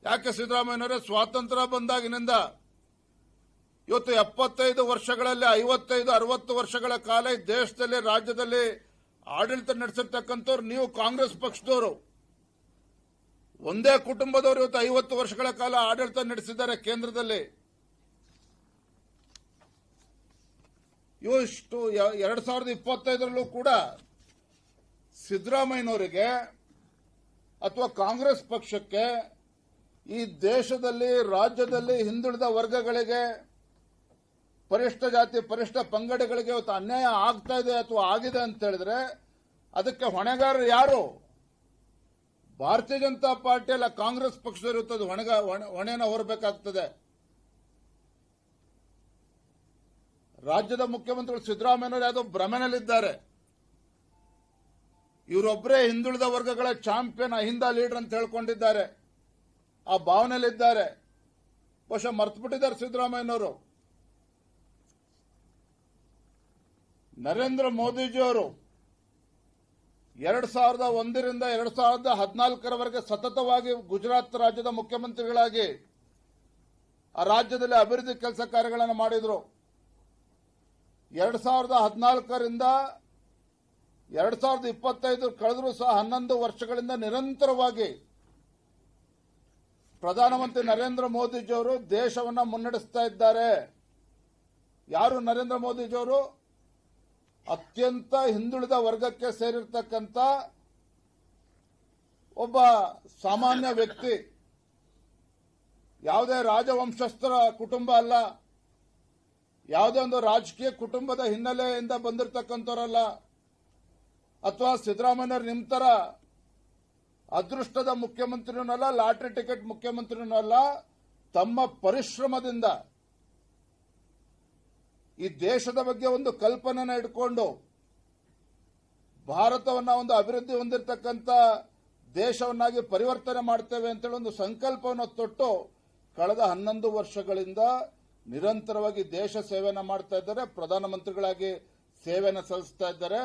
ಯಾಕೆ ಸಿದ್ದರಾಮಯ್ಯನವರೇ ಸ್ವಾತಂತ್ರ್ಯ ಬಂದಾಗಿನಿಂದ ಇವತ್ತು 75 ವರ್ಷಗಳಲ್ಲಿ 55-60 ವರ್ಷಗಳ ಕಾಲ ಈ ದೇಶದಲ್ಲಿ ರಾಜ್ಯದಲ್ಲಿ ಆಡಳಿತ ನಡೆಸಿರ್ತಕ್ಕಂಥವ್ರು ನೀವು ಕಾಂಗ್ರೆಸ್ ಪಕ್ಷದವರು. ಒಂದೇ ಕುಟುಂಬದವರು ಇವತ್ತು 50 ವರ್ಷಗಳ ಕಾಲ ಆಡಳಿತ ನಡೆಸಿದ್ದಾರೆ ಕೇಂದ್ರದಲ್ಲಿ. ಇಷ್ಟು 2025ರಲ್ಲೂ ಕೂಡ ಸಿದ್ದರಾಮಯ್ಯನವರಿಗೆ ಅಥವಾ ಕಾಂಗ್ರೆಸ್ ಪಕ್ಷಕ್ಕೆ ಈ ದೇಶದಲ್ಲಿ ರಾಜ್ಯದಲ್ಲಿ ಹಿಂದುಳಿದ ವರ್ಗಗಳಿಗೆ ಪರಿಷ್ಠ ಜಾತಿ ಪರಿಷ್ಠ ಪಂಗಡಗಳಿಗೆ ಇವತ್ತು ಅನ್ಯಾಯ ಆಗ್ತಾ ಇದೆ ಅಥವಾ ಆಗಿದೆ ಅಂತ ಹೇಳಿದ್ರೆ ಅದಕ್ಕೆ ಹೊಣೆಗಾರರು ಯಾರು? ಭಾರತೀಯ ಜನತಾ ಪಾರ್ಟಿ ಅಲ್ಲ, ಕಾಂಗ್ರೆಸ್ ಪಕ್ಷದಲ್ಲಿರುತ್ತದೆ ಹೊಣೆಯನ್ನು ಹೊರಬೇಕಾಗ್ತದೆ. ರಾಜ್ಯದ ಮುಖ್ಯಮಂತ್ರಿಗಳು ಸಿದ್ದರಾಮಯ್ಯನವರು ಯಾವುದೋ ಭ್ರಮೆನಲ್ಲಿದ್ದಾರೆ. ಇವರೊಬ್ಬರೇ ಹಿಂದುಳಿದ ವರ್ಗಗಳ ಚಾಂಪಿಯನ್ ಅಹಿಂದ ಲೀಡರ್ ಅಂತ ಹೇಳ್ಕೊಂಡಿದ್ದಾರೆ. ಆ ಭಾವನೆಯಲ್ಲಿದ್ದಾರೆ. ಬಹುಶಃ ಮರ್ತು ಬಿಟ್ಟಿದ್ದಾರೆ ಸಿದ್ದರಾಮಯ್ಯನವರು. ನರೇಂದ್ರ ಮೋದಿಜಿಯವರು 2001ರಿಂದ 2014ರವರೆಗೆ ಸತತವಾಗಿ ಗುಜರಾತ್ ರಾಜ್ಯದ ಮುಖ್ಯಮಂತ್ರಿಗಳಾಗಿ ಆ ರಾಜ್ಯದಲ್ಲಿ ಅಭಿವೃದ್ಧಿ ಕೆಲಸ ಕಾರ್ಯಗಳನ್ನು ಮಾಡಿದರು. 2014ರಿಂದ 2025 ಕಳೆದರೂ ಸಹ 11 ವರ್ಷಗಳಿಂದ ನಿರಂತರವಾಗಿ ಪ್ರಧಾನಮಂತ್ರಿ ನರೇಂದ್ರ ಮೋದಿಜಿಯವರು ದೇಶವನ್ನು ಮುನ್ನಡೆಸ್ತಾ ಇದ್ದಾರೆ. ಯಾರು ನರೇಂದ್ರ ಮೋದಿಜಿಯವರು? ಅತ್ಯಂತ ಹಿಂದುಳಿದ ವರ್ಗಕ್ಕೆ ಸೇರಿರ್ತಕ್ಕಂಥ ಒಬ್ಬ ಸಾಮಾನ್ಯ ವ್ಯಕ್ತಿ. ಯಾವುದೇ ರಾಜವಂಶಸ್ಥರ ಕುಟುಂಬ ಅಲ್ಲ, ಯಾವುದೇ ಒಂದು ರಾಜಕೀಯ ಕುಟುಂಬದ ಹಿನ್ನೆಲೆಯಿಂದ ಬಂದಿರತಕ್ಕಂಥವರಲ್ಲ, ಅಥವಾ ಸಿದ್ದರಾಮಯ್ಯನವರು ನಿಮ್ಮ ತರ ಅದೃಷ್ಟದ ಮುಖ್ಯಮಂತ್ರಿನೂ ಅಲ್ಲ, ಲಾಟರಿ ಟಿಕೆಟ್ ಮುಖ್ಯಮಂತ್ರಿನೂ ಅಲ್ಲ. ತಮ್ಮ ಪರಿಶ್ರಮದಿಂದ ಈ ದೇಶದ ಬಗ್ಗೆ ಒಂದು ಕಲ್ಪನೆನ ಇಟ್ಕೊಂಡು ಭಾರತವನ್ನ ಒಂದು ಅಭಿವೃದ್ಧಿ ಹೊಂದಿರತಕ್ಕಂಥ ದೇಶವನ್ನಾಗಿ ಪರಿವರ್ತನೆ ಮಾಡ್ತೇವೆ ಅಂತೇಳಿ ಒಂದು ಸಂಕಲ್ಪವನ್ನು ತೊಟ್ಟು ಕಳೆದ 11 ವರ್ಷಗಳಿಂದ ನಿರಂತರವಾಗಿ ದೇಶ ಸೇವೆಯನ್ನು ಮಾಡ್ತಾ ಇದ್ದಾರೆ. ಪ್ರಧಾನಮಂತ್ರಿಗಳಾಗಿ ಸೇವೆಯನ್ನು ಸಲ್ಲಿಸ್ತಾ ಇದ್ದಾರೆ.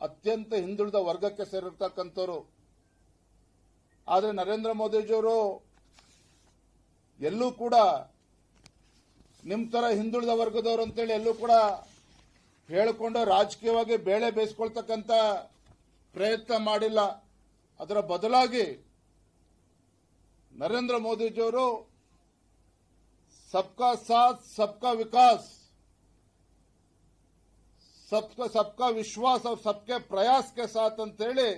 ಅತ್ಯಂತ ಹಿಂದುಳಿದ ವರ್ಗಕ್ಕೆ ಸೇರಿರ್ತಕ್ಕಂಥವ್ರು. ಆದರೆ ನರೇಂದ್ರ ಮೋದಿಜಿಯವರು ಎಲ್ಲೂ ಕೂಡ ನಿಮ್ಮ ತರ ಹಿಂದುಳಿದ ವರ್ಗದವರು ಅಂತೇಳಿ ಎಲ್ಲೂ ಕೂಡ ಹೇಳಿಕೊಂಡು ರಾಜಕೀಯವಾಗಿ ಬೇಳೆ ಬೇಯಿಸ್ಕೊಳ್ತಕ್ಕಂಥ ಪ್ರಯತ್ನ ಮಾಡಿಲ್ಲ. ಅದರ ಬದಲಾಗಿ ನರೇಂದ್ರ ಮೋದಿಜಿಯವರು ಸಬ್ಕಾ ಸಾಥ್ ಸಬ್ಕಾ ವಿಕಾಸ್, सबका विश्वास और सबके प्रयास के साथ ಅಂತೇಳಿ